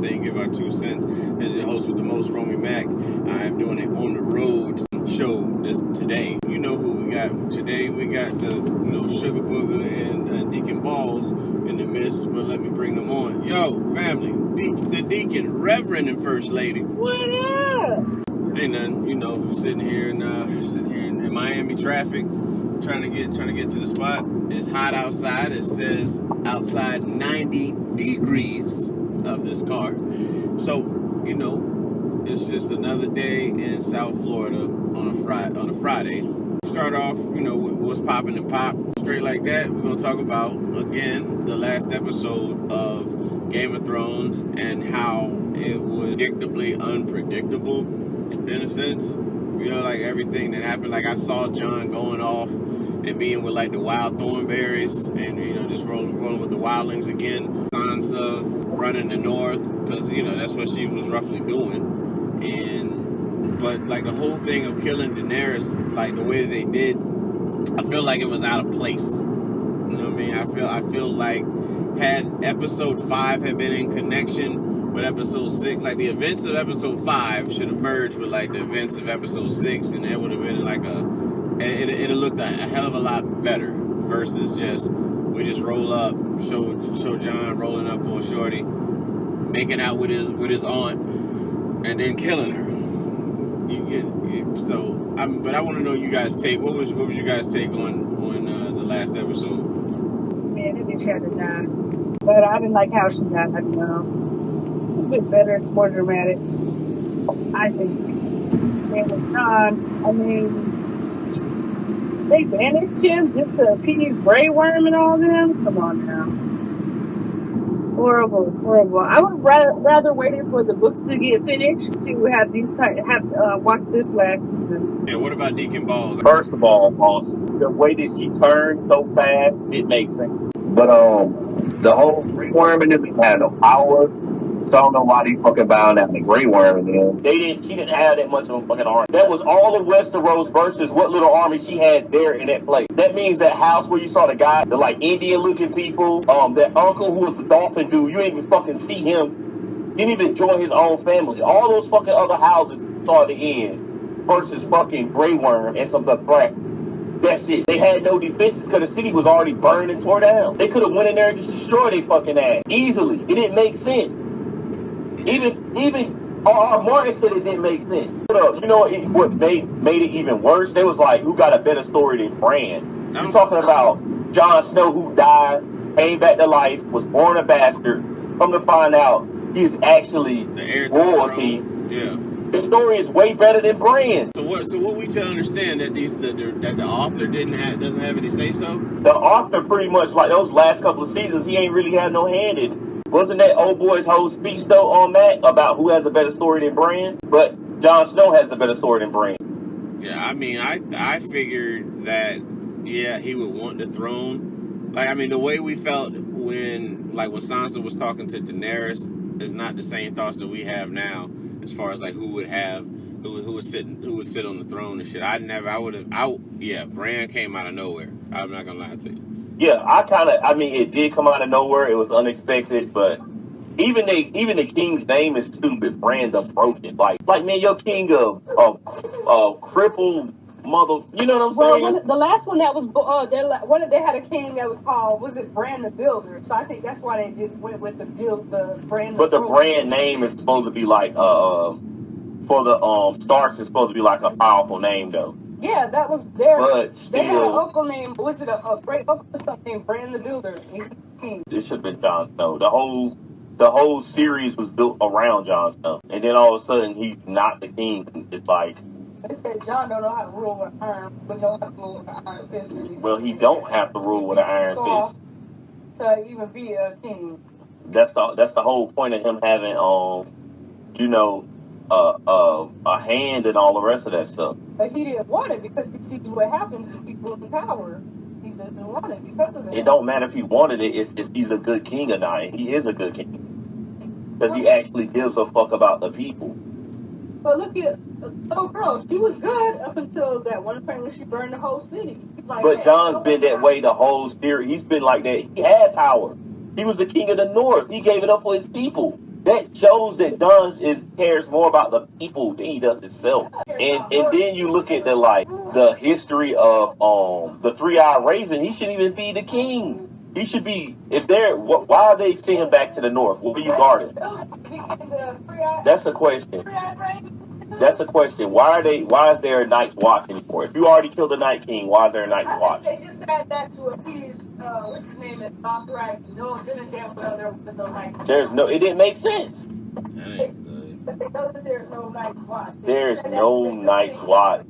everything, give our 2 cents. This is your host with the most, Romey-Mak. I am doing an on the road show today. You know who we got today? We got the Sugar Booger and Deacon Balls in the midst, but let me bring them on. Yo, family, the Deacon, Reverend, and First Lady. What up? Ain't nothing, sitting here in Miami traffic, trying to get to the spot. It's hot outside. It says outside 90 degrees of this car. So, it's just another day in South Florida on a Friday. Start off, with what's popping and pop. Straight like that, we're gonna talk about again the last episode of Game of Thrones and how it was predictably unpredictable in a sense. Like everything that happened. Like I saw Jon going off and being with like the wild thornberries and just rolling with the wildlings again. Sansa running the north because that's what she was roughly doing. But like the whole thing of killing Daenerys, like the way they did, I feel like it was out of place. You know what I mean? I feel like had episode 5 had been in connection with episode 6, like the events of episode 5 should have merged with like the events of episode 6, and it would have been like it'd looked a hell of a lot better versus we just roll up, show Jon rolling up on Shorty, making out with his aunt, and then killing her. But I want to know you guys' take. What was you guys' take on the last episode? Man, that bitch had to die. But I didn't like how she died. A bit better, more dramatic. I think. And with Jon, they banished him just to appease Grey Worm and all them. Come on now. Horrible. I would rather waited for the books to get finished. See, we have watch this last season. Yeah, what about Deacon Balls? First of all, boss, the way that she turned so fast, it makes sense. But the whole Grey Worm and them had no power. So I don't know why they fucking bound out the Grey Worm and them. She didn't have that much of a fucking army. That was all of Westeros versus what little army she had there in that place. That means that house where you saw the guy, the like Indian looking people, that uncle who was the dolphin dude, you ain't even fucking see him. Didn't even join his own family. All those fucking other houses saw at the end versus fucking Grey Worm and some of the brat. That's it. They had no defenses because the city was already burned and tore down. They could have went in there and just destroyed their fucking ass easily. It didn't make sense. Even R.R. Martin said it didn't make sense. What made it even worse? They was like, who got a better story than Bran? You're talking about Jon Snow who died, came back to life, was born a bastard. Come to find out, he's actually the heir to royalty. Yeah. The story is way better than Bran. So what we to understand that that the author doesn't have any say so? The author pretty much like those last couple of seasons, he ain't really had no hand in it. Wasn't that old boy's whole speech though on that about who has a better story than Bran? But Jon Snow has a better story than Bran. Yeah, I figured that he would want the throne. Like the way we felt when Sansa was talking to Daenerys is not the same thoughts that we have now as far as like who would sit on the throne and shit. Bran came out of nowhere. I'm not gonna lie to you. Yeah, it did come out of nowhere. It was unexpected, but even the king's name is stupid. Bran the Broken. Like man, your king of crippled mother. You know what I'm saying? Well, the last one that was they had a king that was called, was it Bran the Builder? So I think that's why they just went with the Bran. But the Bran name is supposed to be like for the Starks is supposed to be like a powerful name though. Yeah, that was their. But still, they had an uncle named, was it a great uncle or something named Bran the Builder? It should have been Jon Snow. The whole series was built around Jon Snow, and then all of a sudden he's not the king. It's like they said Jon don't know how to rule with iron, but know how to rule with an iron fist. Well, he don't have to rule with an iron fist to even be a king. That's the whole point of him having a hand and all the rest of that stuff. But he didn't want it because he sees what happens to people in power. He doesn't want it because of it. It don't matter if he wanted it. It's he's a good king or not. He is a good king because he actually gives a fuck about the people. But look at the little girl. She was good up until that one point when she burned the whole city. Like, but Jon's been that way the whole series. He's been like that. He had power. He was the king of the North. He gave it up for his people. that shows that Don cares more about the people than he does himself. And then you look at the history of the 3-Eyed Raven. He shouldn't even be the king. He should be, if they're, why are they sending him back to the north? What are you guarding? That's a question. That's a question. Why is there a Night's Watch anymore? If you already killed the Night King, why is there a Night's Watch? They just said that to appease, what's his name, is Right. No, didn't damn well there was no Night. It didn't make sense. That ain't good. They know that there's no Night's Watch. There's no Night's Watch.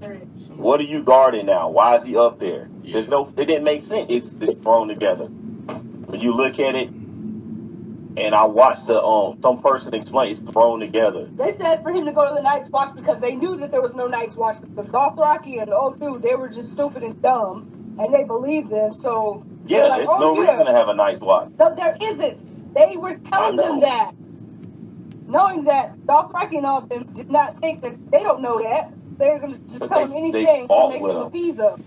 What are you guarding now? Why is he up there? Yeah. It didn't make sense. It's thrown together. When you look at it, and I watched some person explain, it's thrown together. They said for him to go to the Night's Watch because they knew that there was no Night's Watch. Because Dothraki and the old dude, they were just stupid and dumb, and they believed them. So yeah, there's no reason to have a Night's Watch. No, there isn't. They were telling them that, knowing that Dothraki and all of them did not think that they don't know that. They're going to just tell them anything to make them appease them.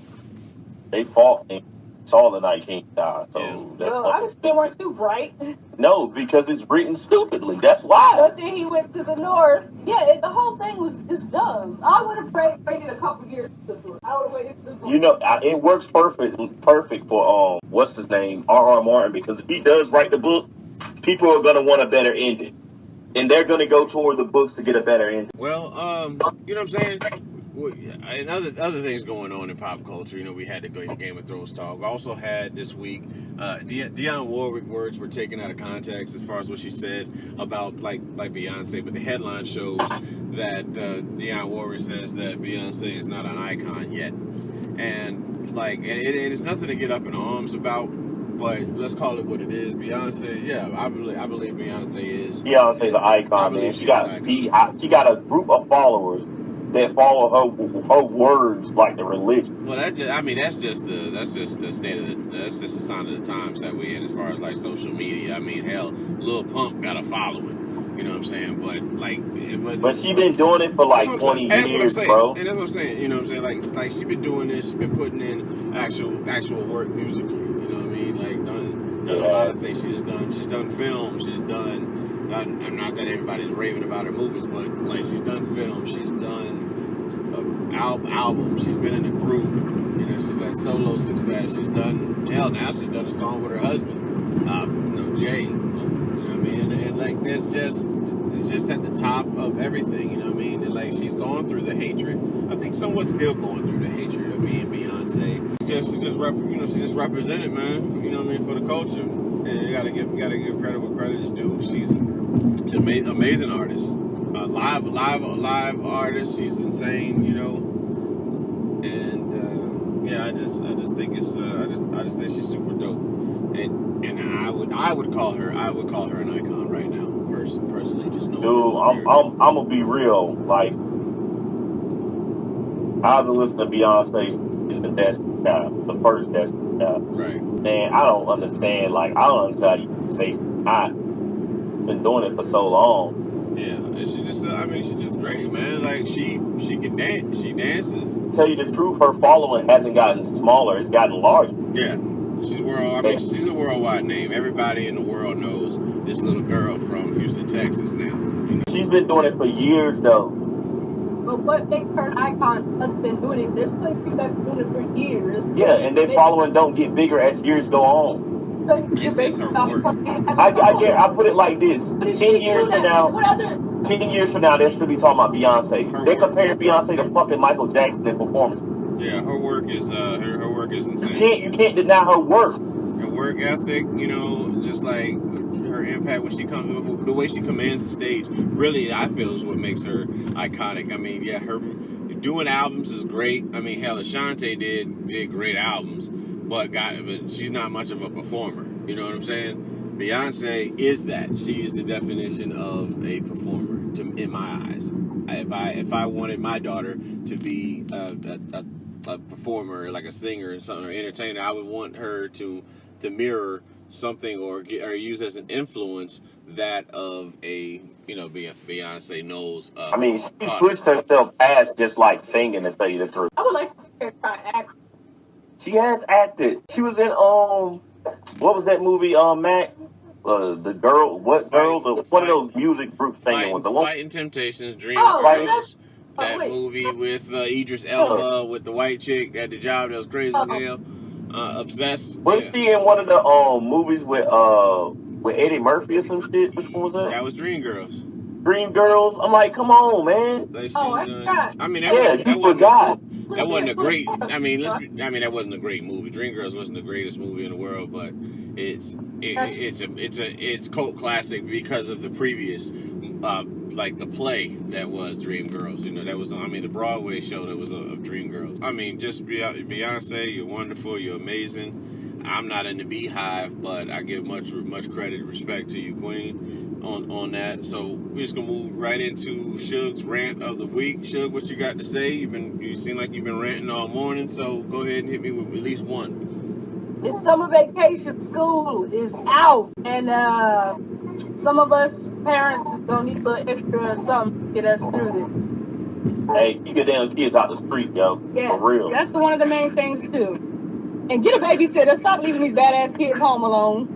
They fought and saw the Night King die. So I just they weren't too bright. No, because it's written stupidly. That's why. But then he went to the north. Yeah, the whole thing was just dumb. I would have waited a couple years to do it. I would have waited to do it. It works perfect for what's his name, R.R. Martin, because if he does write the book, people are gonna want a better ending, and they're gonna go toward the books to get a better ending. Well, you know what I'm saying? And other things going on in pop culture, you know, we had the Game of Thrones talk. We also had this week, Dionne Warwick words were taken out of context as far as what she said about like Beyonce, but the headline shows that Dionne Warwick says that Beyonce is not an icon yet, and it's nothing to get up in arms about. But let's call it what it is. Beyonce, yeah, I believe Beyonce is. Beyonce's an icon, man. She got a group of followers that follow her words like the religion. Well, that's just the state of that's just the sign of the times that we in as far as like social media. I mean, hell, Lil Pump got a following. You know what I'm saying? But she been doing it for like 20 years, bro. And that's what I'm saying. You know what I'm saying? Like she been doing this. She been putting in actual work musically. You know what I mean? Like done a lot of things. She's done film. She's done. Not that everybody's raving about her movies, but like she's done film. She's done albums. She's been in a group. You know, she's done solo success. She's done now she's done a song with her husband. Jay. You know what I mean? And like it's just at the top of everything. You know what I mean? And like she's going through the hatred. I think someone's still going through the hatred of being Beyonce. She just represented, man. You know what I mean, for the culture. And you gotta give credit where credit is due. She's an amazing artist. Live artist. She's insane, you know. And I just think it's I just think she's super dope. And I would call her an icon right now. Personally, just know. Dude, I'm gonna be real. Like, I've been listening to Beyonce is the Destiny Child, the first Destiny Child. Right. And I don't understand. Like, I don't understand how you can say she's not. Been doing it for so long. Yeah, and she's just great, man. Like she can dance. She dances. To tell you the truth, her following hasn't gotten smaller; it's gotten larger. Yeah, she's she's a worldwide name. Everybody in the world knows this little girl from Houston, Texas. Now, you know? She's been doing it for years, though. But what makes her an icon other than doing it? There's plenty of people that have been doing it for years. Yeah, and their following don't get bigger as years go on. It's her work. I put it like this: 10 years from now, 10 years from now, they'll still be talking about Beyonce. They compare Beyonce to fucking Michael Jackson in performance. Yeah, her work is her work is insane. You can't deny her work. Her work ethic, you know, just like her impact when she comes, the way she commands the stage. Really, I feel is what makes her iconic. I mean, yeah, her doing albums is great. I mean, hell, Ashanti did great albums. But she's not much of a performer. You know what I'm saying? Beyonce is that. She is the definition of a performer in my eyes. If I wanted my daughter to be a performer, like a singer or something, or entertainer, I would want her to mirror something or use as an influence that of a Beyonce knows. I mean, she pushed herself past just like singing, to tell you the truth. I would like to see her try to act. She has acted. She was in what was that movie? Mac, the girl, what girl? One of those music groups thing was the one. Fighting Temptations, Dream Oh, Girls. Oh, That wait. movie with Idris Elba with the white chick at the job that was crazy as hell. Obsessed. Was she in one of the movies with Eddie Murphy or some shit? Which one was that? That was Dream Girls. Dream Girls. I'm like, come on, man. They Oh, I done- forgot. I mean, Yeah, that you forgot. wasn't a great. I mean, that wasn't a great movie. Dreamgirls wasn't the greatest movie in the world, but it's cult classic because of the previous, like the play that was Dreamgirls. You know, that was the Broadway show that was of Dreamgirls. I mean, just Beyonce, you're wonderful, you're amazing. I'm not in the Beehive, but I give much credit and respect to you, Queen. On that, so we're just gonna move right into Suge's rant of the week. Suge, what you got to say? You seem like you've been ranting all morning, so go ahead and hit me with at least one. It's summer vacation. School is out, and some of us parents is gonna need a little extra something to get us through this. Hey, keep your damn kids out the street, yo. Yes, For real. that's one of the main things too. And get a babysitter. Stop leaving these badass kids home alone.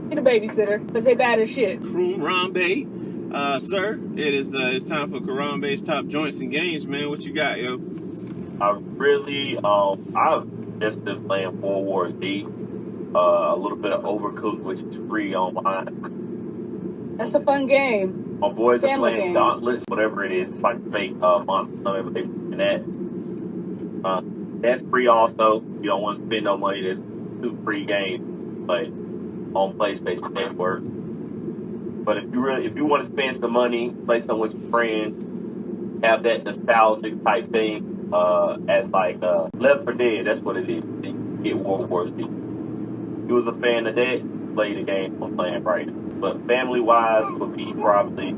Get a babysitter, because they bad as shit. Karambe, sir, it's time for Karambe's top joints and games, man. What you got, yo? I've just been playing World War Z, a little bit of Overcooked, which is free online. That's a fun game. My boys are Family playing game. Dauntless, whatever it is. It's like a fake Monster Hunter, they and that. That's free also. You don't want to spend no money. There's 2 free games, but on PlayStation Network. But if you want to spend some money, play some with your friends, have that nostalgic type thing, as like Left 4 Dead, that's what it is. You get World War Z. If you was a fan of that, play the game I'm playing right now. But family wise would be probably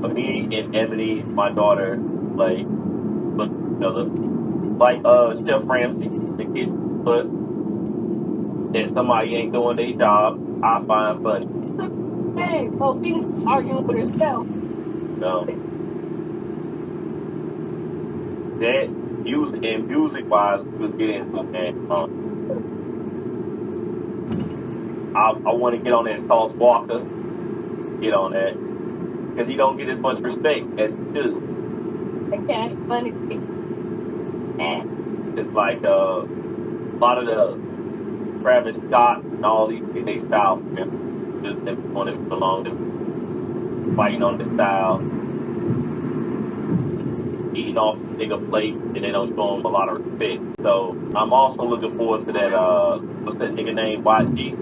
for me and Ebony, my daughter, like look at each other. Like Steph Ramsey, the kids plus. If somebody ain't doing their job, I find funny. Hey, well, Phoenix arguing with herself. That music wise, we'll get into that. I want to get on that Sauce Walker. Get on that because he don't get as much respect as he should. The Cash Money. It's like a lot of the Travis Scott and all these, they style for him. Just doing it for the longest, fighting on the style, eating off the nigga plate, and they don't show him a lot of respect. So I'm also looking forward to that. What's that nigga name? YG.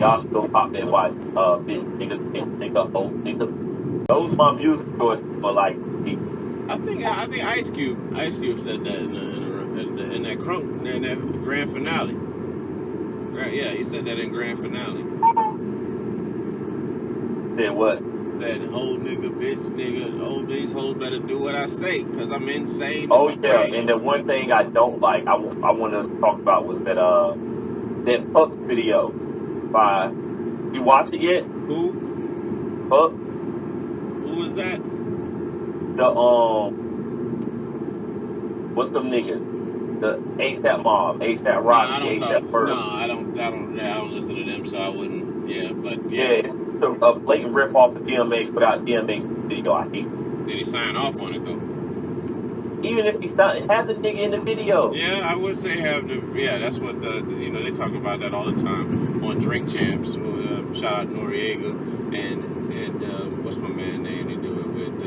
Y'all should go pop that YG. Bitch niggas, nigga, old niggas. Those are my music choices for like. I think Ice Cube said that in that grand finale. Right? Yeah, he said that in grand finale. Said what? That whole nigga, bitch, nigga, old these hoes better do what I say, cause I'm insane. Oh yeah, and the one thing I don't like, I wanted us to talk about was that Pup video by. You watch it yet? Who? Pup. Who is that? The what's them niggas? The ASAP Mob, ASAP Rocky, ASAP Ferg. No, I don't listen to them, so I wouldn't. Yeah, but yeah, it's a blatant rip off of DMX without DMX video. I hate it. Did he sign off on it though? Even if he's not, have the nigga in the video. Yeah, I would say have the. Yeah, that's what they talk about that all the time on Drink Champs. Shout out Noriega and what's my man name? They do it with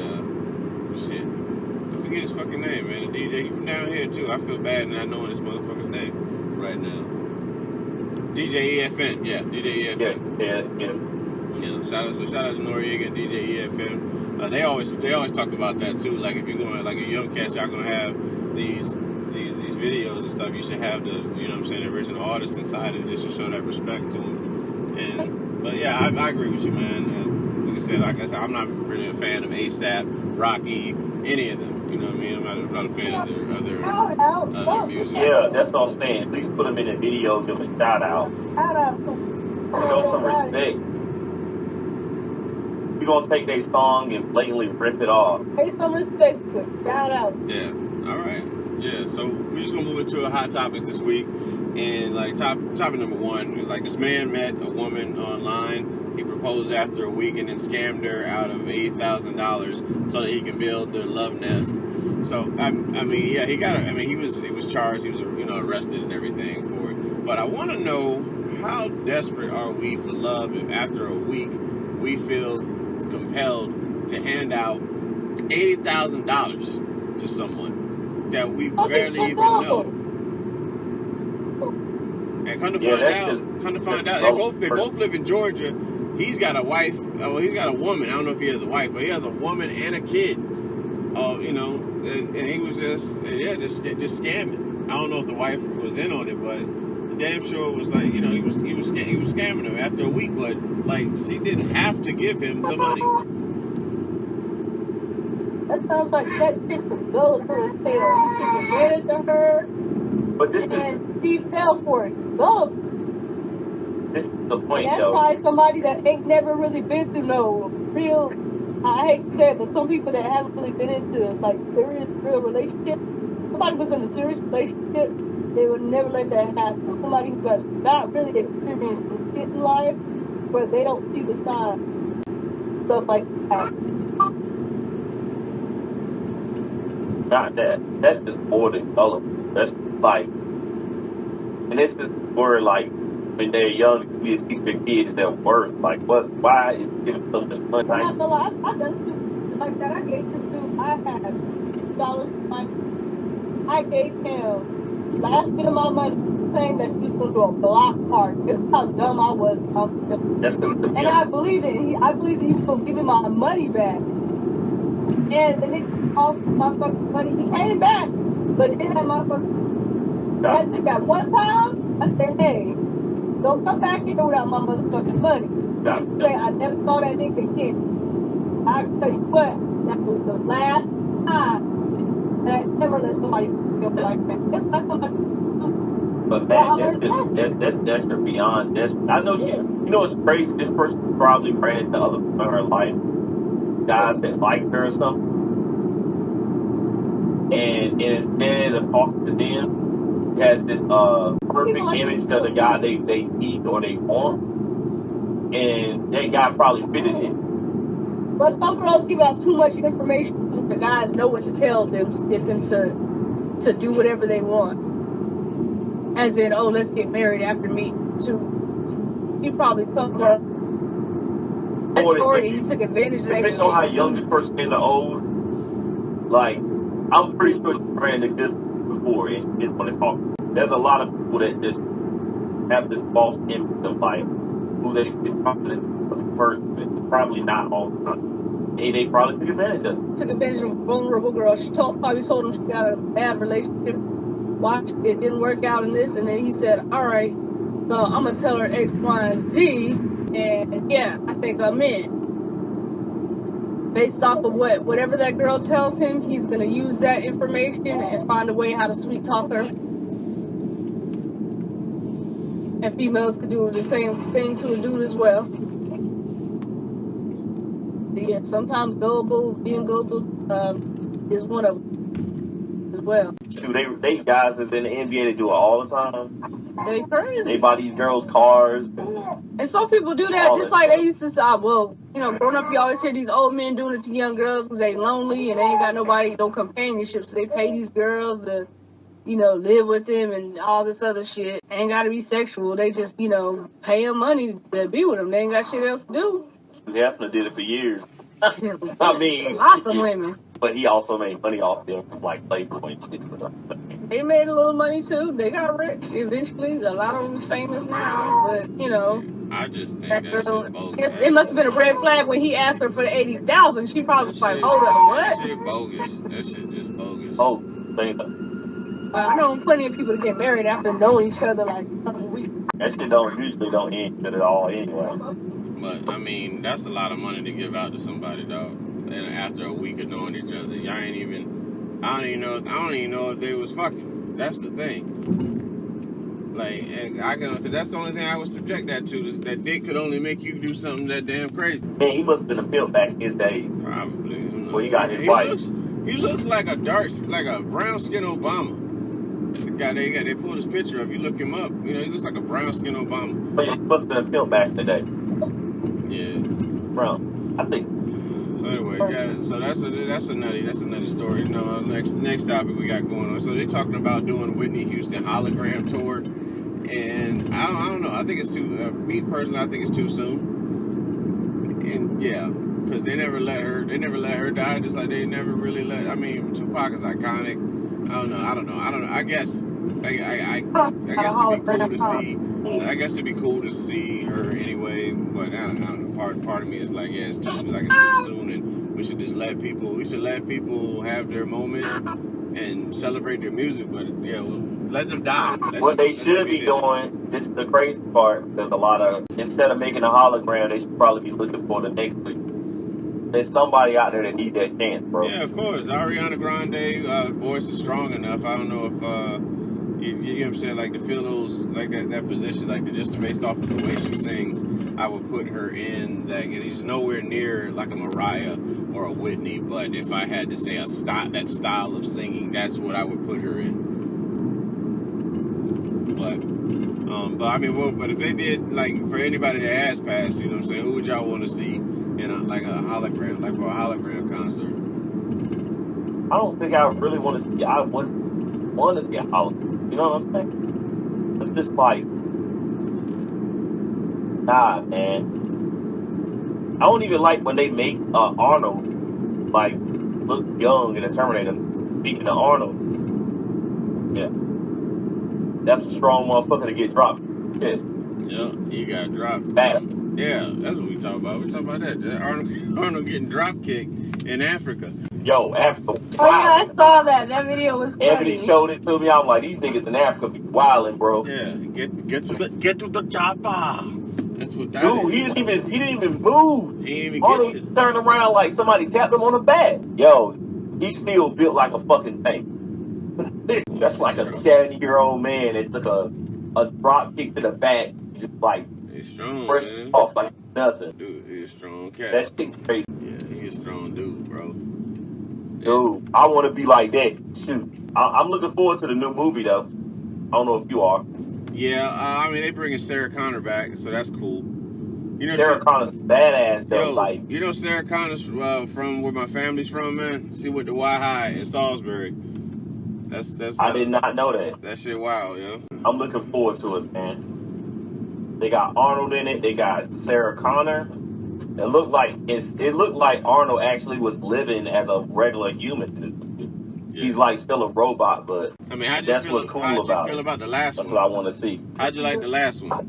shit. I forget his fucking name, man. The DJ from down here too. I feel bad not knowing this motherfucker's name right now. DJ EFN, yeah, DJ EFN. Yeah. Shout out to Noriega and DJ EFN. They always talk about that too. Like if you're going like a young cat, y'all gonna have these videos and stuff. You should have the the original artist inside it just to show that respect to them. But yeah, I agree with you, man. Like I said, I'm not really a fan of ASAP, Rocky, any of them. You know what I mean? I'm not a fan of their music. Yeah, that's what I'm saying. At least put them in the video, give them a shout out. Show some respect. We're gonna take their song and blatantly rip it off. Pay some respect to it. Shout out. Yeah. All right. Yeah, so we're just gonna move into a hot topics this week, and like topic number one, like this man met a woman online. He proposed after a week and then scammed her out of $80,000 so that he could build their love nest. So I mean, yeah, he was charged. He was arrested and everything for it. But I want to know, how desperate are we for love if after a week we feel compelled to hand out $80,000 to someone that we barely even know? And come to find out, they both live in Georgia. He's got a wife. Well, he's got a woman. I don't know if he has a wife, but he has a woman and a kid. And he was just scamming. I don't know if the wife was in on it, but the damn sure was like, he was scamming her after a week. But like, she didn't have to give him the money. That sounds like that bitch was gullible as hell. He took advantage of her, and she fell for it. Gullible. This is the point, That's though. probably somebody that ain't never really been through no real, I hate to say it, but some people that haven't really been into like serious, real relationship. Somebody was in a serious relationship, they would never let that happen. Somebody who has not really experienced shit in life, where they don't see the signs, stuff like that. Not that. That's just more than gullible. That's like, and this is where like, when they're young, we teach their kids their worth. Like, why is he giving so much money? I'm not gonna lie, I've done stuff like that. I gave this dude, I had $2 I gave him last bit of my money, saying that he was gonna do a block party. This is how dumb I was. That's and I believed it. I believed that he was gonna give me my money back. And the nigga off my fucking money. He came back, but it didn't have my fucking. I said that one time. I said, hey, don't come back here without my motherfucking money. He said, I never saw that nigga again. I tell you what, that was the last time that I ever let somebody feel like that. That's not somebody. But man, that's beyond this. I know she. It's crazy. This person probably ran into other people in her life, guys that liked her or something, and instead of talking to them, he has this perfect image of the guy they need or they want, and that guy probably fitted it. But some girls give out too much information. The guys know what to tell them to get them to do whatever they want. As in, oh, let's get married after meeting too. He probably took her that story and he took advantage of that. Depending on how young this person is or old, like, I'm pretty sure she ran the good before and she didn't want to talk. There's a lot of people that just have this false image of like who they should probably first, but probably not all the time. They probably took advantage of it. Took advantage of a vulnerable girl. She probably told him she got a bad relationship. Watch, it didn't work out in this, and then he said, all right, so I'm gonna tell her X, Y, and Z, and yeah, I think I'm in. Based off of whatever that girl tells him, he's gonna use that information and find a way how to sweet talk her. And females could do the same thing to a dude as well. But yeah, sometimes being gullible is one of them as well. Dude, they guys that's in the NBA, they do it all the time. They crazy. They buy these girls cars. And some people do that just like they used to say, growing up, you always hear these old men doing it to young girls because they lonely and they ain't got nobody, no companionship. So they pay these girls to, live with them and all this other shit. Ain't got to be sexual. They just, pay them money to be with them. They ain't got shit else to do. Hefner did it for years. I mean, lots of women. But he also made money off them, like Playboy and shit. They made a little money too. They got rich eventually. A lot of them is famous now, but I just think that's just bogus. It must have been a red flag when he asked her for the $80,000. She probably was like, "Hold up, what?" That shit bogus. That shit just bogus. Oh, thanks. I know plenty of people that get married after knowing each other like a couple weeks. That shit usually don't end good at all anyway. But I mean, that's a lot of money to give out to somebody, dog. And after a week of knowing each other, I don't even know if they was fucking. That's the thing. Like, and because that's the only thing I would subject that to. Is that dick could only make you do something that damn crazy. Man, he must have been a pimp back in his day. Probably. Well, he got his wife. He looks like a brown skin Obama. The guy they pulled his picture up. You look him up. You know, he looks like a brown skin Obama. But he must have been a film back in the day. Yeah. Bro, I think. So anyway, yeah. So that's a nutty story. You know, next topic we got going on. So they're talking about doing Whitney Houston Hologram tour, and I don't know. I think it's too. Me personally, I think it's too soon. And yeah, because they never let her die, just like they never really let. I mean, Tupac is iconic. I don't know. I guess it'd be cool to see. I guess it'd be cool to see her anyway, but I don't know. Part of me is like, yeah, it's too soon, and we should just let people have their moment and celebrate their music. But yeah, let them die. What they should be doing, this is the crazy part, there's a lot of, instead of making a hologram, they should probably be looking for the next week. There's somebody out there that need that chance, bro. Yeah, of course. Ariana Grande voice is strong enough. I don't know if you know what I'm saying, like to feel those, like that position, like just based off of the way she sings, I would put her in that. He's nowhere near like a Mariah or a Whitney, but if I had to say that style of singing, that's what I would put her in. But I mean, but if they did, like, for anybody that has passed, you know what I'm saying, who would y'all want to see in a hologram, like for a hologram concert? I don't think I really want to see. I want to see a hologram. You know what I'm saying? It's just like, nah, man. I don't even like when they make Arnold like look young in a Terminator. Speaking of Arnold, yeah, that's a strong motherfucker to get dropped. Yes. Yeah, he got dropped. Back. Yeah, that's what we talk about. We talk about that. Arnold getting drop kicked in Africa. Yo, Africa. Oh yeah, I saw that. That video was funny. Ebony showed it to me. I'm like, these niggas in Africa be wilding, bro. Yeah, get to the chopper. That's what that Dude, is. he didn't even move. He didn't even Arnold get to. turned around like somebody tapped him on the back. Yo, he still built like a fucking tank. That's like a 70-year-old man that took a drop kick to the back, just like He's strong, fresh man. off like nothing. Dude, he's a strong cat. That shit crazy. Yeah, he's a strong dude, bro. Dude, I want to be like that. Shoot. I'm looking forward to the new movie, though. I don't know if you are. Yeah, I mean, they bringing Sarah Connor back, so that's cool. You know, Sarah Connor's badass, though. Yo, you know Sarah Connor's from where my family's from, man? She went to Y-High in Salisbury. That's. I did not know that. That shit wild, yo. I'm looking forward to it, man. They got Arnold in it. They got Sarah Connor. It looked like Arnold actually was living as a regular human. Yeah. He's like still a robot, but I mean, how'd that's you what's cool about it. feel about the last That's one? what I want to see. How'd you like the last one?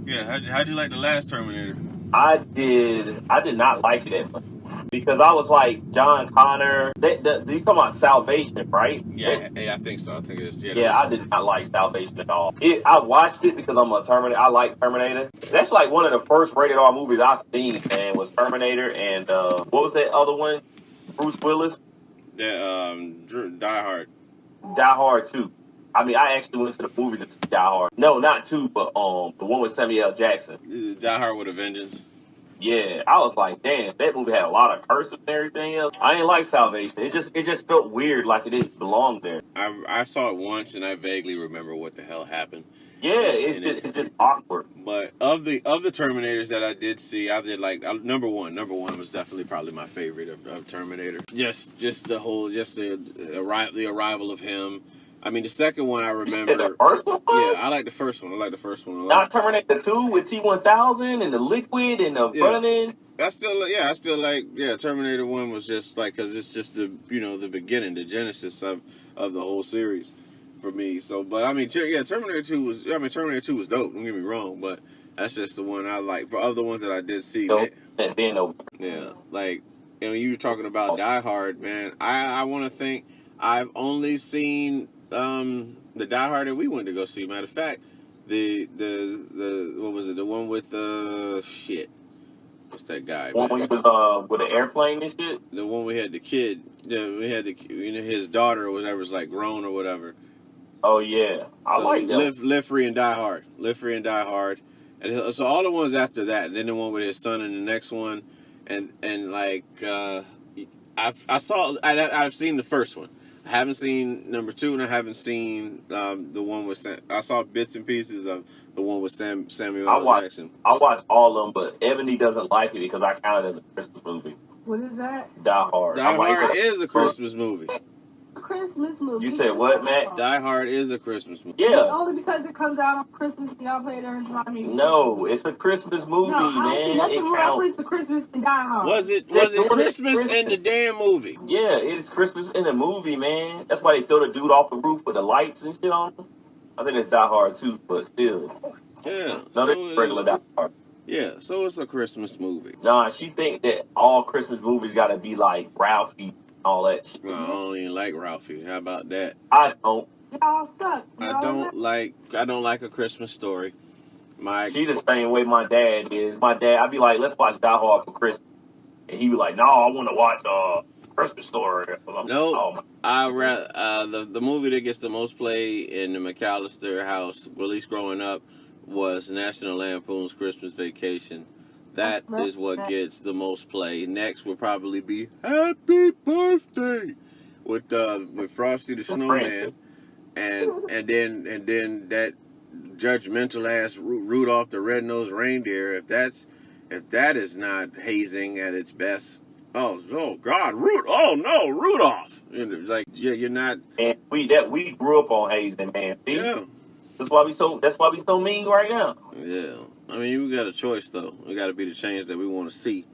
Yeah, how'd you like the last Terminator? I did not like it that much because I was like John Connor. You talking about Salvation, right? Yeah, I think so. I think it is. Yeah, I did not like Salvation at all. I watched it because I'm a Terminator. I like Terminator. That's like one of the first rated R movies I've seen, man, was Terminator and what was that other one? Bruce Willis? Yeah, Die Hard. Die Hard 2. I mean, I actually went to the movies to see Die Hard. No, not 2, but the one with Samuel L. Jackson. Die Hard with a Vengeance. Yeah, I was like, damn, that movie had a lot of curses and everything else. I didn't like Salvation. It just felt weird, like it didn't belong there. I saw it once and I vaguely remember what the hell happened. Yeah, it's just awkward. But of the Terminators that I did see, I did like number one was definitely probably my favorite of Terminator. Just the arrival of him. I mean, the second one I remember. The first one? Yeah, I like the first one. A lot. Not Terminator 2 with T-1000 and the liquid and the running. I still like Terminator 1 was just like, because it's just the beginning, the genesis of the whole series for me. So, but I mean, Terminator 2 was dope. Don't get me wrong, but that's just the one I like. For other ones that I did see, yeah, like, and when you were talking about Die Hard, man, I want to think I've only seen the Die Hard that we went to go see. Matter of fact, the what was it? The one with shit. What's that guy? One with the airplane and shit. The one we had the kid. Yeah, we had his daughter or whatever was like grown or whatever. Oh yeah, I like that. Live Free and Die Hard. Live Free and Die Hard. And so all the ones after that, and then the one with his son in the next one. and like I've seen the first one. I haven't seen number 2, and I haven't seen the one with I saw bits and pieces of the one with Samuel L. Jackson. I watched all of them, but Ebony doesn't like it because I count it as a Christmas movie. What is that? Die Hard. Die Hard is a Christmas movie. Christmas movie. You said what, Matt? Die Hard is a Christmas movie. Yeah. Only because it comes out on Christmas and y'all play it every time. No, it's a Christmas movie, no, I see man. nothing It more counts. for Christmas than Die Hard. Was it Christmas in the damn movie? Yeah, it is Christmas in the movie, man. That's why they throw the dude off the roof with the lights and shit on him. I think it's Die Hard too, but still. Yeah. No, that's regular Die Hard. Yeah, so it's a Christmas movie. Nah, she think that all Christmas movies gotta be like Ralphie. All that shit. Well, I don't even like Ralphie. How about that? I don't. Y'all stuck. I don't like A Christmas Story. She the same way my dad is. My dad, I'd be like, let's watch Die Hard for Christmas, and he be like, no, I want to watch Christmas Story. No, I rather the movie that gets the most play in the McAllister house, at least growing up, was National Lampoon's Christmas Vacation. That is what gets the most play. Next would probably be Happy Birthday with Frosty the Snowman, and then that judgmental ass Rudolph the Red-Nosed Reindeer. If that is not hazing at its best. Oh God, Rudolph. Like you're not. And we grew up on hazing, man. See? Yeah. That's why we so mean right now. Yeah. I mean, we got a choice, though. We got to be the change that we want to see. You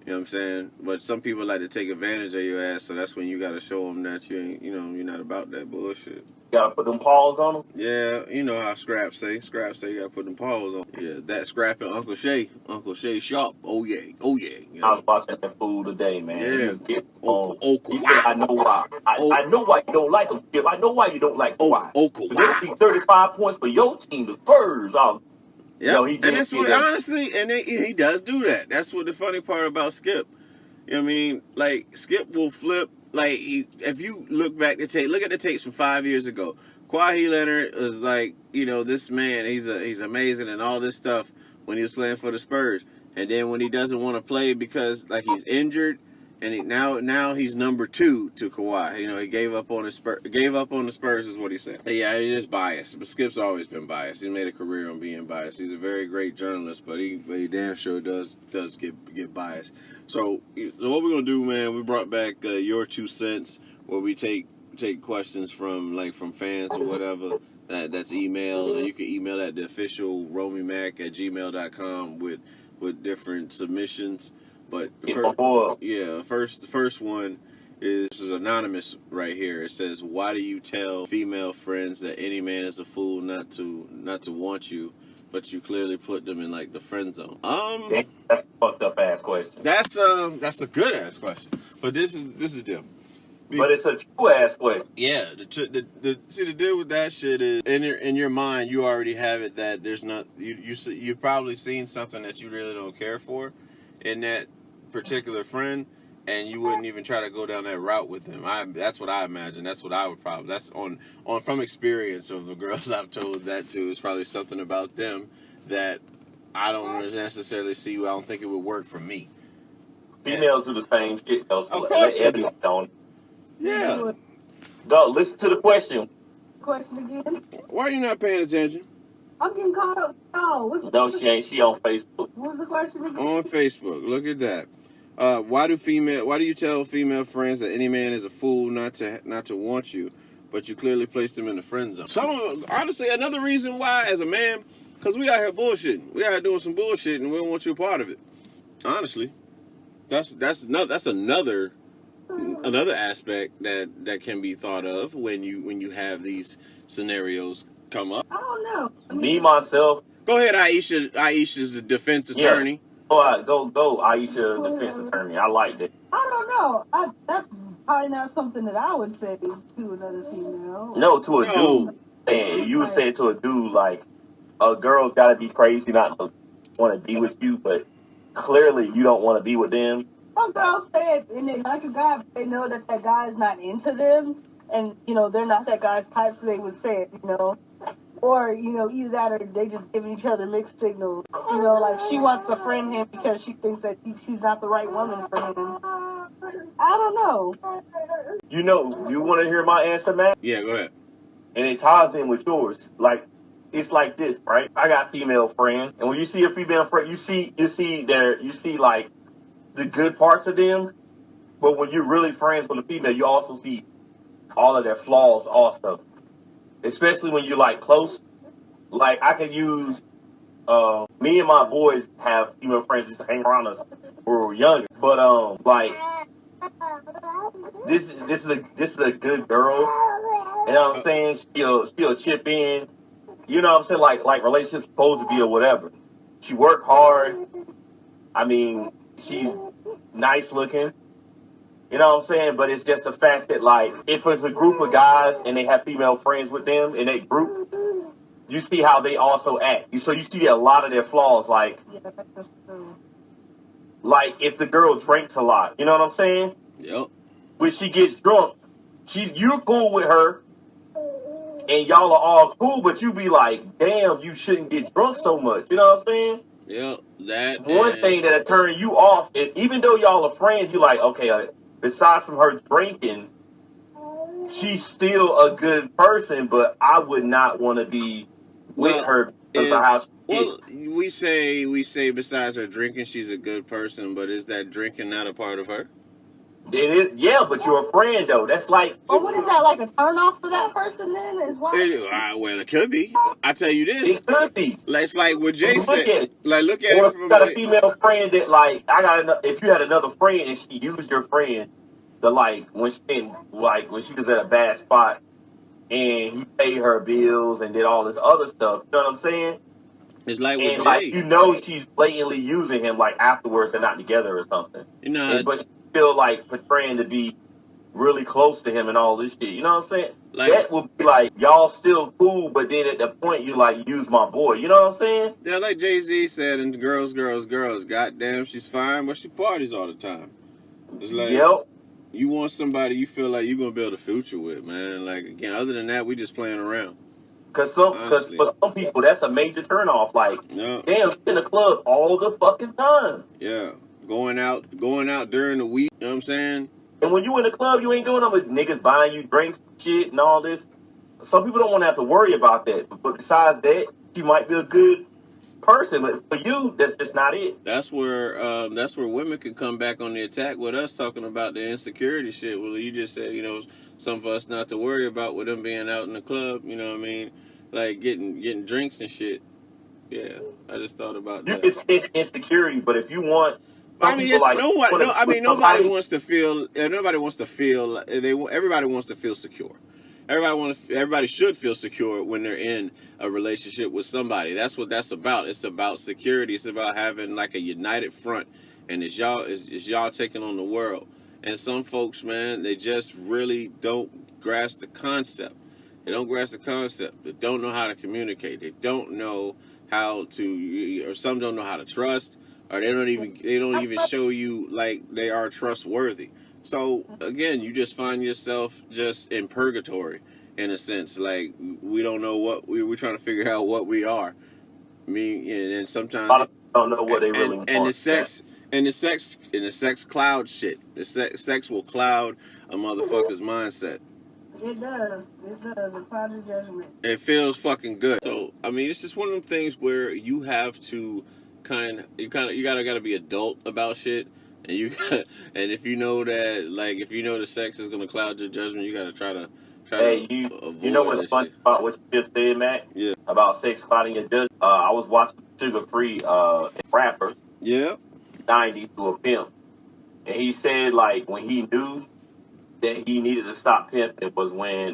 know what I'm saying? But some people like to take advantage of your ass, so that's when you got to show them that you ain't, you're not about that bullshit. You got to put them paws on them? Yeah, you know how Scrap say. Scrap say you got to put them paws on. Yeah, that Scrap and Uncle Shay Sharp. Oh, yeah. You know? I was watching that fool today, man. Yeah. He said, I know why. I know why you don't like them, Skip. I know why you don't like them. Why? Because they see 35 points for your team, the Spurs. Yeah, and that's what, honestly, and he does do that. That's what the funny part about Skip. You know what I mean? Like, Skip will flip. Like, if you look at the tapes from 5 years ago. Kawhi Leonard was like, this man, he's amazing and all this stuff when he was playing for the Spurs. And then when he doesn't want to play because, like, he's injured, and now he's number 2 to Kawhi. He gave up on the Spurs is what he said. Yeah, he is biased, but Skip's always been biased. He made a career on being biased. He's a very great journalist, but he damn sure does get biased. So what we're gonna do, man? We brought back your 2 cents, where we take questions from fans or whatever. That's emailed, and you can email at the official Romey-Mak at gmail.com with different submissions. But the first one is anonymous right here. It says, "Why do you tell female friends that any man is a fool not to want you, but you clearly put them in like the friend zone?" That's a fucked up ass question. That's a good ass question. But this is different. But it's a true ass question. Yeah, the deal with that shit is in your mind you already have it that there's not you've probably seen something that you really don't care for in that particular friend, and you wouldn't even try to go down that route with them. That's what I imagine. That's what I would probably. That's on from experience of the girls I've told that to. It's probably something about them that I don't necessarily see. I don't think it would work for me. Females do the same shit though. Of course they do. Don't. Yeah. Go listen to the question. Question again? Why are you not paying attention? I'm getting caught up. No, she ain't. She on Facebook. What was the question again? On Facebook. Look at that. Why do you tell female friends that any man is a fool not to want you, but you clearly place them in the friend zone? Honestly, another reason why, as a man, because we out here bullshitting. We out here doing some bullshit, and we don't want you a part of it. Honestly, that's another aspect that can be thought of when you have these scenarios come up. I don't know. Me myself. Go ahead, Aisha. Aisha's the defense attorney. Yeah. Go, Aisha, defense attorney. I like that. I don't know. That's probably not something that I would say to another female. No, to a dude. And you would say it to a dude, like, a girl's got to be crazy not to want to be with you, but clearly you don't want to be with them. Some girls say it, and they like a guy, but they know that guy is not into them, and, they're not that guy's type, so they would say it, Or, either that or they just giving each other mixed signals. Like she wants to friend him because she thinks that she's not the right woman for him. I don't know. You want to hear my answer, Matt? Yeah, go ahead. And it ties in with yours. Like, it's like this, right? I got female friends, and when you see a female friend, you see like the good parts of them. But when you're really friends with a female, you also see all of their flaws also. Especially when you're like close. Like I could use me and my boys have female friends used to hang around us when we were younger. But like this is a good girl. You know what I'm saying? She'll chip in. You know what I'm saying? Like relationships supposed to be or whatever. She worked hard. I mean, she's nice looking. You know what I'm saying? But it's just the fact that, like, if it's a group of guys and they have female friends with them in that group, you see how they also act. So you see a lot of their flaws. Like if the girl drinks a lot, you know what I'm saying? Yep. When she gets drunk, you're cool with her, and y'all are all cool, but you be like, damn, you shouldn't get drunk so much. You know what I'm saying? Yep. That one thing that'll turn you off, and even though y'all are friends, you like, okay, besides from her drinking, she's still a good person, but I would not want to be with her because of how she is. We say besides her drinking, she's a good person, but is that drinking not a part of her? It is, yeah, but you're a friend though. That's like. Well, what is that, like a turn off for that person then? Is why? Well, it could be. I tell you this. It could be. It's like what Jay said. Look at or it if from you got a female friend that like if you had another friend and she used your friend to like when she was at a bad spot and he paid her bills and did all this other stuff. You know what I'm saying? It's like and with like she's blatantly using him like afterwards they're not together or something. But she's still like portraying to be really close to him and all this shit. You know what I'm saying? Like, that would be like y'all still cool, but then at the point you like use my boy. You know what I'm saying? Yeah, like Jay-Z said in Girls. Goddamn, she's fine, but she parties all the time. It's like you want somebody you feel like you're gonna build a future with, man. Like again, other than that, we just playing around. Because for some people, that's a major turnoff. Like, damn, she's in the club all the fucking time. Yeah, going out during the week. You know what I'm saying? And when you in the club, you ain't doing nothing with niggas buying you drinks, shit, and all this. Some people don't want to have to worry about that. But besides that, she might be a good person. But for you, that's just not it. That's where women can come back on the attack with us talking about the insecurity shit. Well, you just said, some of us not to worry about with them being out in the club. You know what I mean? Like getting drinks and shit. Yeah, I just thought about that. It's insecurity, but if you want. Nobody wants to feel. Everybody wants to feel secure. Everybody should feel secure when they're in a relationship with somebody. That's what that's about. It's about security. It's about having like a united front, and it's y'all taking on the world. And some folks, man, they just really don't grasp the concept. They don't grasp the concept. They don't know how to communicate. They don't know how to, or some don't know how to trust. Or they don't even show you like they are trustworthy. So again, you just find yourself just in purgatory in a sense. Like we don't know what we're trying to figure out what we are. And sometimes I don't know what they really want. And the sex cloud shit. The sex will cloud a motherfucker's mindset. It does. It clouds your judgment. It feels fucking good. So it's just one of them things where you have to. You gotta be adult about shit, and if you know the sex is gonna cloud your judgment, you gotta try to avoid you know what's funny about what you just said, Matt? Yeah. About sex clouding your judgment. I was watching Sugar Free rapper. Yeah. 90 to a pimp, and he said like when he knew that he needed to stop pimping was when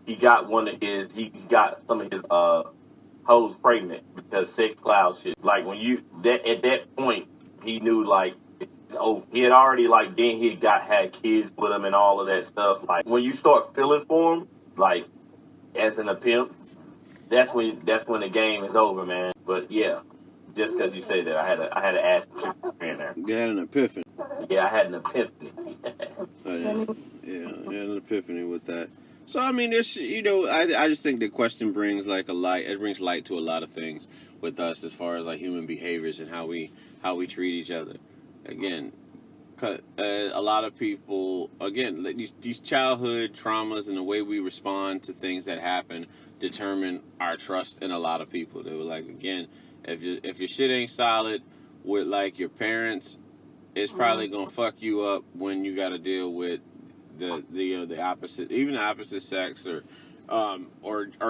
he got some of his hoes pregnant because sex clouds shit. Like when at that point he knew like he had already like then he had kids with him and all of that stuff. Like when you start feeling for him, like as in a pimp, that's when the game is over, man. But yeah, just because you say that, I had to ask you in there. You had an epiphany. Yeah, I had an epiphany. Oh, yeah, I had an epiphany with that. So I mean, there's I just think the question brings like a light. It brings light to a lot of things with us as far as like human behaviors and how we treat each other. Again, a lot of people, again, like these childhood traumas and the way we respond to things that happen determine our trust in a lot of people. They were like, again, if your shit ain't solid with like your parents, it's probably gonna fuck you up when you got to deal with the opposite, even the opposite sex, or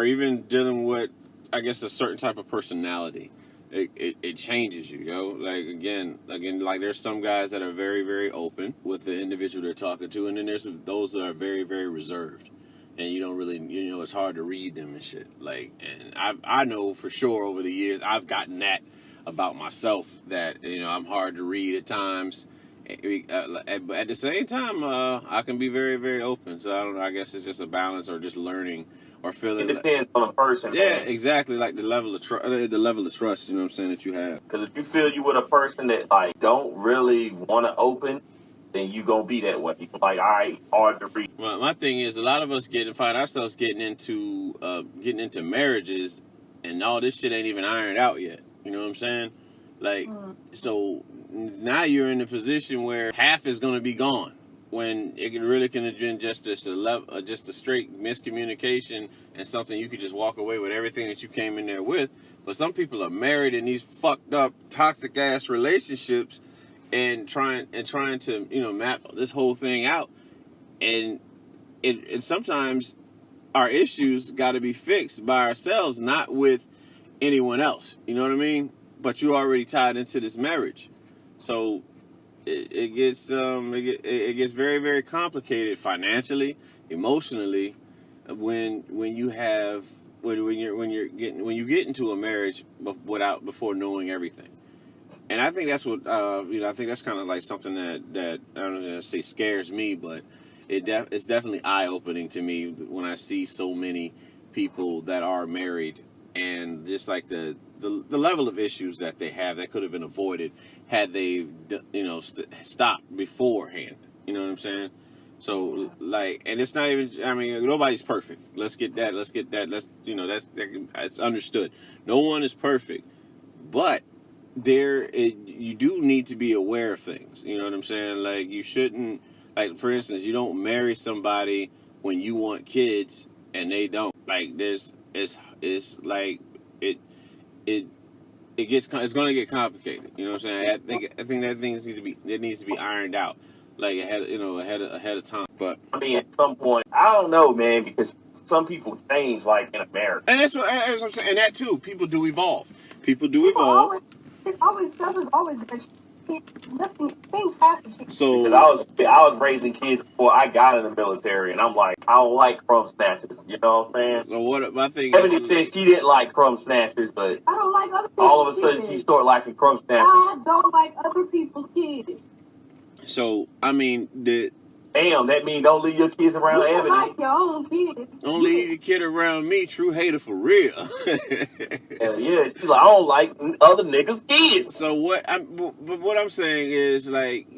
even dealing with, I guess, a certain type of personality. It changes you, yo. Like again, like there's some guys that are very, very open with the individual they're talking to, and then there's those that are very, very reserved, and you don't really, it's hard to read them and shit. Like, and I know for sure over the years I've gotten that about myself, that I'm hard to read at times. But at the same time, I can be very, very open. So I don't know. I guess it's just a balance, or just learning, or feeling. It depends on the person. Yeah, man. exactly. Like the level of trust, you know what I'm saying, that you have. Because if you feel you with a person that like don't really want to open, then you gonna be that way. Like, all right, hard to read. Well, my thing is, a lot of us find ourselves getting into marriages, and all this shit ain't even ironed out yet. You know what I'm saying? Like, so now you're in a position where half is gonna be gone, when it really can have been just a straight miscommunication and something you could just walk away with everything that you came in there with. But some people are married in these fucked up, toxic ass relationships, and trying to map this whole thing out, and sometimes our issues got to be fixed by ourselves, not with anyone else. You know what I mean? But you're already tied into this marriage, so it gets very, very complicated financially, emotionally, when you get into a marriage before knowing everything. And I think that's what I think that's kind of like something that I don't know, say scares me, but it's definitely eye-opening to me when I see so many people that are married, and just like the level of issues that they have that could have been avoided had they stopped beforehand. You know what I'm saying? So like, and it's not even, I mean, nobody's perfect. Let's get that. That's understood. No one is perfect, but you do need to be aware of things. You know what I'm saying? Like, you shouldn't, like, for instance, you don't marry somebody when you want kids and they don't. Like, it's like it's going to get complicated. You know what I'm saying? I think that needs to be ironed out, like ahead of time. But I mean, at some point, I don't know, man, because some people change, like, in a marriage. And that's what I'm saying. And that too, people do evolve. People do evolve. Stuff is always going to change. Nothing, things have to change. So because I was raising kids before I got in the military, and I'm like, I don't like crumb snatchers. You know what I'm saying? So what my thing Ebony said she didn't like crumb snatchers, but I don't like other people's all of a sudden kids. she started liking crumb snatchers. I don't like other people's kids. So I mean, damn, that means don't leave your kids around You Ebony. like your own kids. Don't leave your kid around me, true hater for real. Yeah, she's like, I don't like other niggas' kids. So what I'm saying is, like,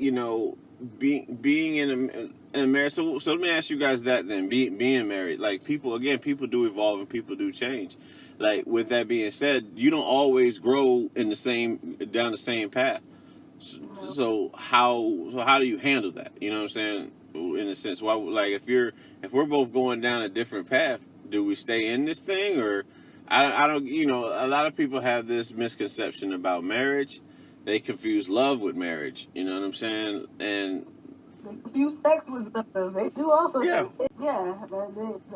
being in a marriage. So let me ask you guys that then. Being married, like, people do evolve and people do change. Like, with that being said, you don't always grow down the same path. So how do you handle that? You know what I'm saying? In a sense, why, like, if we're both going down a different path, do we stay in this thing, or I don't, a lot of people have this misconception about marriage. They confuse love with marriage. You know what I'm saying? And they confuse sex with love. They do also. Yeah. Yeah.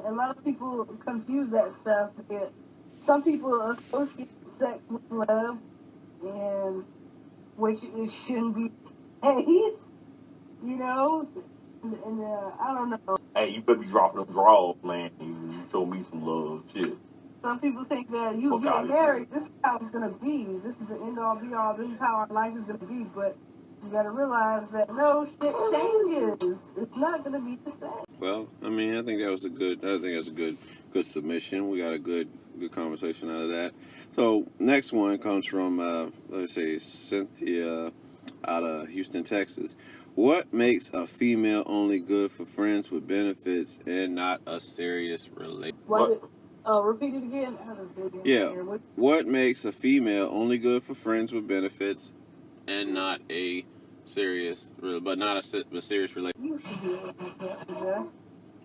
A lot of people confuse that stuff. Some people associate sex with love, and which it shouldn't be the case. And I don't know. Hey, you better be dropping them draws, man. You show me some love, shit. Some people think that you get married, this is how it's going to be. This is the end-all, be-all. This is how our life is going to be. But you got to realize that, no, shit changes. It's not going to be the same. Well, I mean, I think that was a good submission. We got a good conversation out of that. So next one comes from let's say Cynthia out of Houston, Texas. What makes a female only good for friends with benefits and not a serious relationship? Repeat it again. Yeah. What makes a female only good for friends with benefits and not a serious, but not a serious relationship? You should be able to answer that.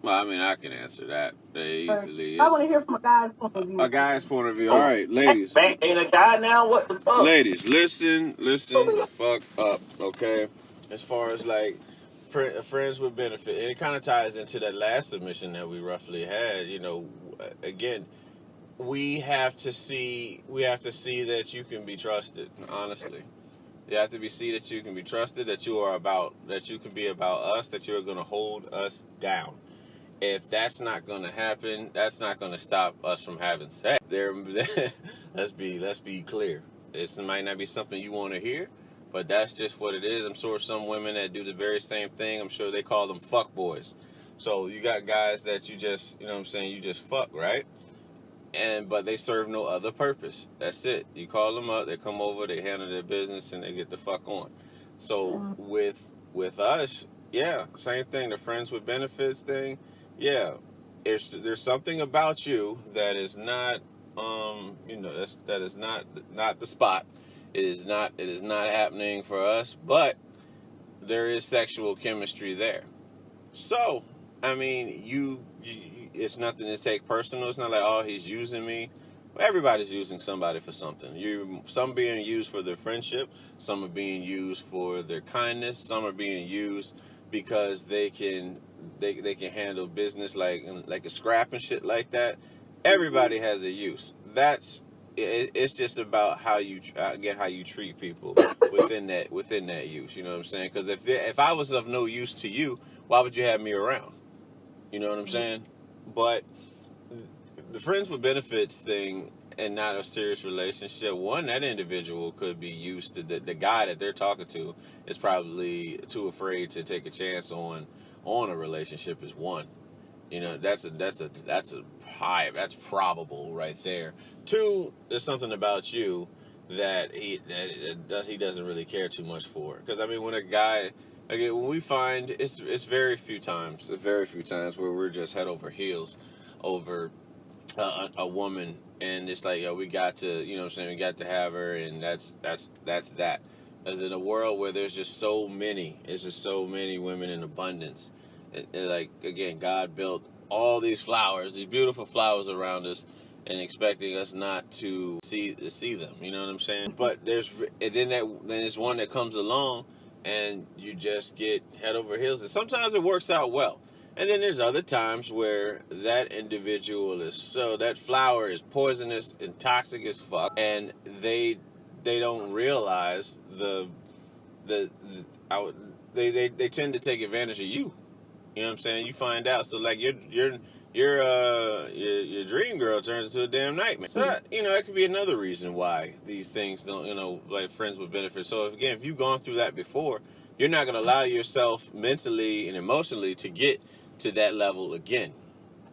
Well, I mean, I can answer that easily. I want to hear from a guy's point of view. A guy's point of view. All right, ladies. Ain't a guy now? What the fuck? Ladies, listen the fuck up, okay? As far as like friends with benefit, and it kind of ties into that last submission that we roughly had. You know, again, we have to see that you can be trusted. Honestly, you have to see that you can be trusted. That you can be about us. That you are going to hold us down. If that's not going to happen, that's not going to stop us from having sex. Let's be clear. This might not be something you want to hear, but that's just what it is. I'm sure some women that do the very same thing, I'm sure they call them fuck boys. So you got guys that you just, you know what I'm saying, you just fuck, right? But they serve no other purpose. That's it. You call them up, they come over, they handle their business, and they get the fuck on. So with us, yeah, same thing. The friends with benefits thing. Yeah, there's something about you that is not, that is not the spot. It is not happening for us, but there is sexual chemistry there. So, I mean, you it's nothing to take personal. It's not like, oh, he's using me. Everybody's using somebody for something. Some being used for their friendship, some are being used for their kindness, some are being used because they can handle business like a scrap and shit like that. Everybody has a use. It's just about how you treat people within that use. You know what I'm saying? Because if I was of no use to you, why would you have me around? You know what I'm saying? But the friends with benefits thing and not a serious relationship, one, that individual could be used to the guy that they're talking to is probably too afraid to take a chance on a relationship is one. You know, that's probable right there. Two, there's something about you that he doesn't really care too much for. Because I mean, when a guy, again, when we find it's very few times where we're just head over heels over a woman, and it's like, yo, we got to, you know what I'm saying, we got to have her, and that's that. As in a world where there's just so many women in abundance. Like, again, God built all these flowers, these beautiful flowers around us, and expecting us not to see them. You know what I'm saying? But then there's one that comes along, and you just get head over heels. And sometimes it works out well, and then there's other times where that individual that flower is poisonous and toxic as fuck, and they don't realize they tend to take advantage of you. You know what I'm saying? You find out. So like your dream girl turns into a damn nightmare. So that, that could be another reason why these things don't, like friends with benefits. So if you've gone through that before, you're not going to allow yourself mentally and emotionally to get to that level again.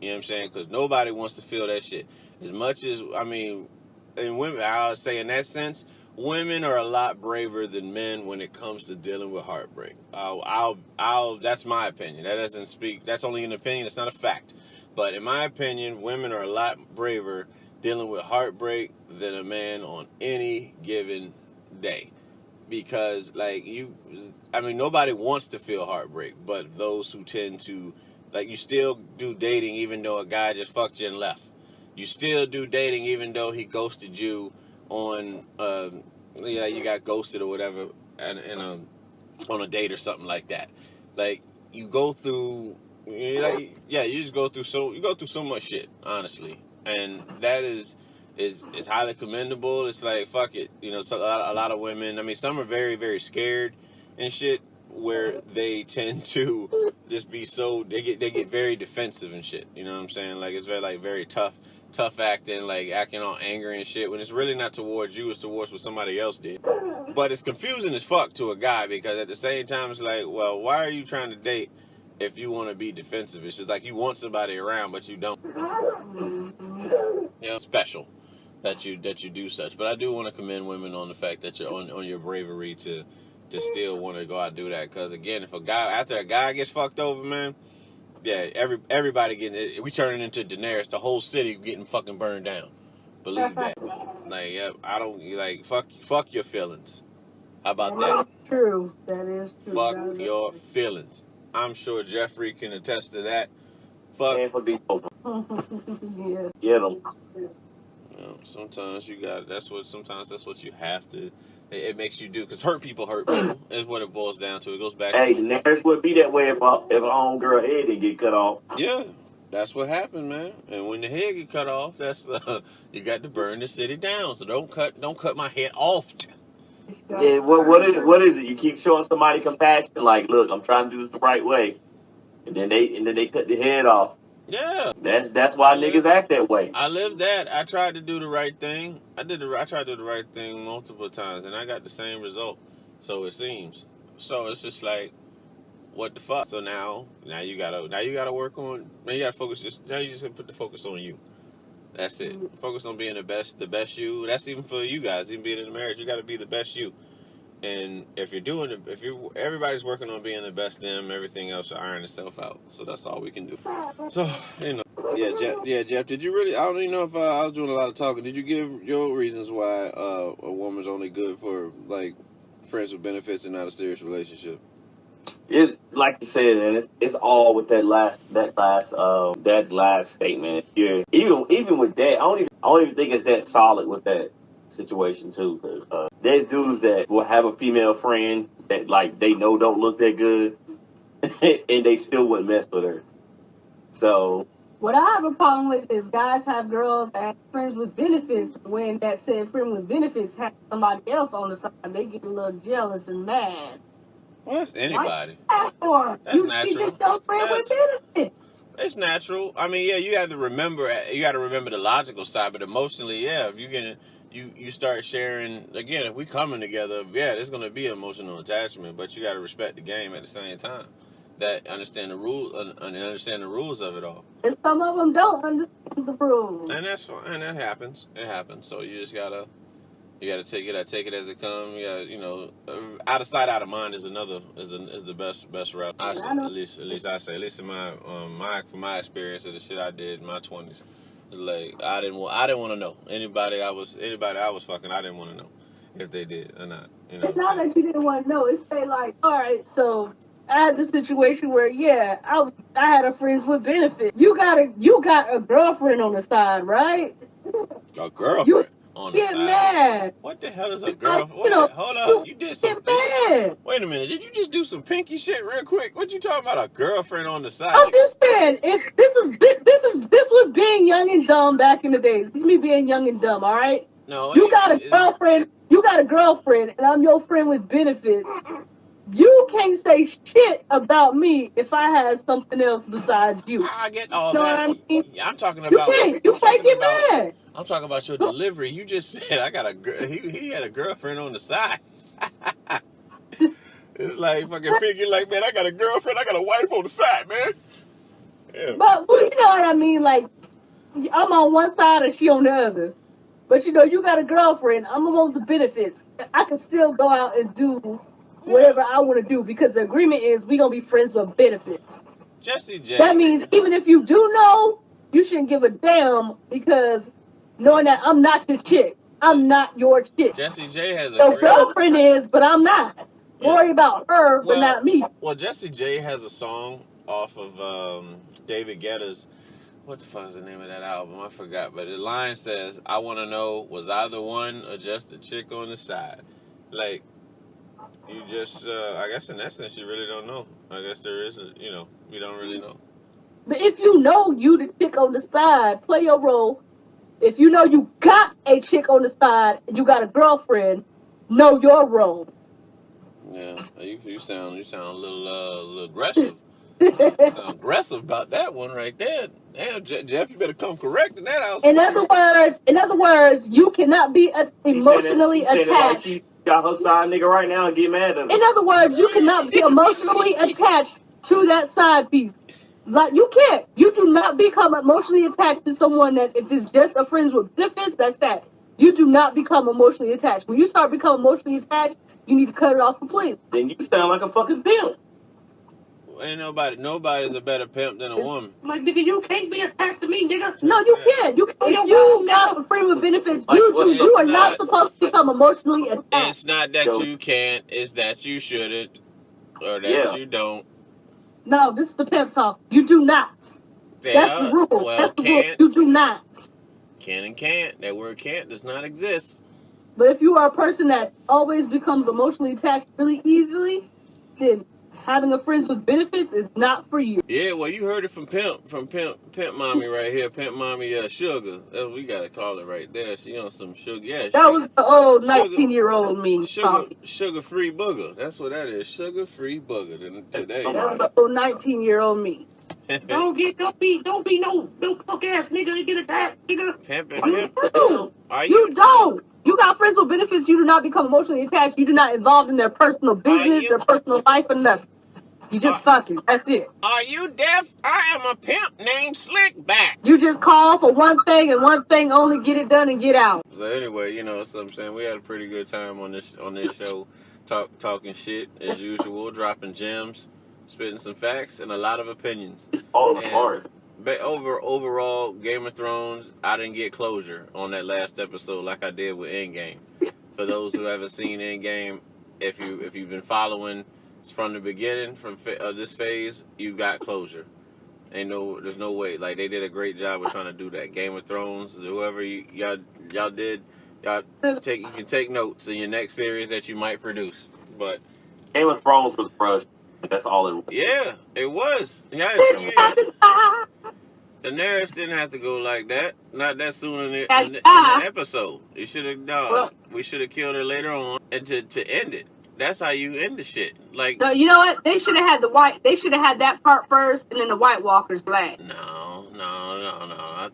You know what I'm saying? Because nobody wants to feel that shit. As much as, I mean, and women, I'll say in that sense, women are a lot braver than men when it comes to dealing with heartbreak. That's my opinion. That's only an opinion. It's not a fact. But in my opinion, women are a lot braver dealing with heartbreak than a man on any given day. Because, nobody wants to feel heartbreak, but those who tend to, you still do dating even though a guy just fucked you and left. You still do dating even though he ghosted you on you got ghosted or whatever on a date or something like that. Like, you go through you just go through so much shit, honestly, and that is highly commendable. It's like, fuck it, so a lot of women, I mean, some are very, very scared and shit, where they tend to just be they get very defensive and shit. You know what I'm saying? Like, it's very tough acting, acting all angry and shit, when it's really not towards you, it's towards what somebody else did. But it's confusing as fuck to a guy, because at the same time, it's like, well, why are you trying to date if you want to be defensive? It's just like you want somebody around, but you don't. Special that you do such. But I do want to commend women on the fact that you're on your bravery to to still want to go out and do that. Because again, after a guy gets fucked over, man, yeah, everybody getting it. We turning into Daenerys, the whole city getting fucking burned down. Believe that. Like, yeah, I don't like fuck your feelings. How about that? True. That is true. Fuck your feelings. I'm sure Jeffrey can attest to that. Fuck. And for these folks. Yeah. Get them. Sometimes that's what you have to. It makes you do, because hurt people is what it boils down to. It goes back. Hey, Daenerys would be that way if her own girl head didn't get cut off. Yeah, that's what happened, man. And when the head get cut off, that's you got to burn the city down. So don't cut my head off. Yeah, what is it? You keep showing somebody compassion, like, look, I'm trying to do this the right way, and then they cut the head off. Yeah, that's why niggas act that way. I lived that. I tried to do the right thing. I tried to do the right thing multiple times, and I got the same result. So it seems. So it's just like, what the fuck? So now you gotta work on. Now you gotta focus. Now you just gotta put the focus on you. That's it. Focus on being the best you. That's even for you guys. Even being in a marriage, you got to be the best you. And if everybody's working on being the best them, everything else will iron itself out. So that's all we can do. So, Jeff, did you really, I don't even know if I was doing a lot of talking. Did you give your reasons why a woman's only good for, like, friends with benefits and not a serious relationship? It's like you said, and it's all with that last statement. Yeah, even with that, I don't even think it's that solid with that situation too. There's dudes that will have a female friend that, like, they know don't look that good, and they still wouldn't mess with her. So what I have a problem with is guys have girls that have friends with benefits. When that said friend with benefits has somebody else on the side, they get a little jealous and mad. Well, that's anybody. That's natural. You just don't friend with benefits. It's natural. I mean, yeah, you got to remember the logical side, but emotionally, yeah, if you start sharing, again, if we coming together, yeah, there's going to be emotional attachment, but you got to respect the game at the same time. That understand the rules of it all. And some of them don't understand the rules. And that's fine. And that happens. It happens. So you just gotta take it as it comes. You gotta, out of sight, out of mind is the best route. At least in my experience of the shit I did in my 20s. It's like I didn't want to know anybody I was fucking. I didn't want to know if they did or not. It's not that you didn't want to know. It's say like, all right, so I had a situation where, yeah, I had a friends with benefits. You got a girlfriend on the side, right? A girlfriend on the get side? Mad. What the hell is a girlfriend? Hold up. You did some. Get mad. Wait a minute. Did you just do some pinky shit real quick? What you talking about? A girlfriend on the side? I'm just saying, if this was being young and dumb back in the days. This is me being young and dumb, all right? No. You got a girlfriend, and I'm your friend with benefits. You can't say shit about me if I had something else besides you. I get all that. What I mean? I'm talking about. You can't get mad. I'm talking about your delivery. You just said I got he had a girlfriend on the side. It's like fucking piggy. Like, man, I got a girlfriend. I got a wife on the side, man. Yeah. But you know what I mean? Like, I'm on one side and she on the other. But you got a girlfriend. I'm on the benefits. I can still go out and do whatever I want to do, because the agreement is we gonna be friends with benefits. Jesse J. That means even if you do know, you shouldn't give a damn, because knowing that I'm not your chick, I'm not your chick. Jesse J has a your girlfriend is, but I'm not. Yeah. Worry about her, but not me. Well, Jesse J has a song off of David Guetta's. What the fuck is the name of that album? I forgot, but the line says, "I want to know, was I the one or just the chick on the side?" Like. You just, I guess in that sense, you really don't know. I guess there is, you don't really know. But if you know you the chick on the side, play your role. If you know you got a chick on the side and you got a girlfriend, know your role. Yeah, you sound a little aggressive. You sound aggressive about that one right there. Damn, Jeff, you better come correct in that house. In other words, you cannot be emotionally attached. Got her side nigga right now and get mad at him. In other words, you cannot be emotionally attached to that side piece. Like, you can't. You do not become emotionally attached to someone that, if it's just a friends with benefits, that's that. You do not become emotionally attached. When you start becoming emotionally attached, you need to cut it off completely. Then you sound like a fucking pimp. Ain't nobody's a better pimp than a woman. Like, nigga, you can't be attached to me, nigga. No, you can't. You can't. If you not a friend with benefits, you are not supposed to become emotionally attached. It's not that you can't, it's that you shouldn't, or that you don't. No, this is the pimp talk. You do not. That's the rule. Well, that's the rule. You do not. Can and can't. That word can't does not exist. But if you are a person that always becomes emotionally attached really easily, then having a friends with benefits is not for you. Yeah, well, you heard it from Pimp Mommy right here. Pimp Mommy Sugar. We got to call it right there. She on some sugar. Yeah, that was the old 19-year-old me. Sugar-free booger. That's what that is. Sugar-free booger today. That's the old 19-year-old me. Don't be no punk ass nigga and get attacked, nigga. Pimp. You don't. You got friends with benefits. You do not become emotionally attached. You do not involve in their personal business, their personal life, or nothing. You just fucking. That's it. Are you deaf? I am a pimp named Slickback. You just call for one thing and one thing only, get it done and get out. So anyway, you know what I'm saying? We had a pretty good time on this show, talking shit as usual, dropping gems, spitting some facts, and a lot of opinions. All of course. But overall, Game of Thrones, I didn't get closure on that last episode like I did with Endgame. For those who haven't seen Endgame, if you've been following from the beginning, from this phase, you got closure. There's no way. Like, they did a great job of trying to do that. Game of Thrones, whoever y'all did, you can take notes in your next series that you might produce. But Game of Thrones was rushed. That's all it was. Yeah, it was. Yeah, the narrative didn't have to go like that. Not that soon in the episode. It should have done. We should have killed her later on, and to end it. That's how you end the shit. Like, no, you know what? They should have had They should have had that part first, and then the White Walkers last. No. I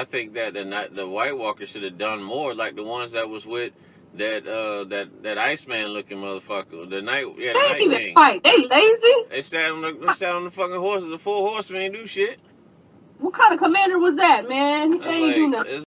think that the White Walkers should have done more, like the ones that was with that Iceman looking motherfucker. The Night King. Fight. They lazy. They sat on the fucking horses. The 4 horsemen ain't do shit. What kind of commander was that, man? He ain't do nothing.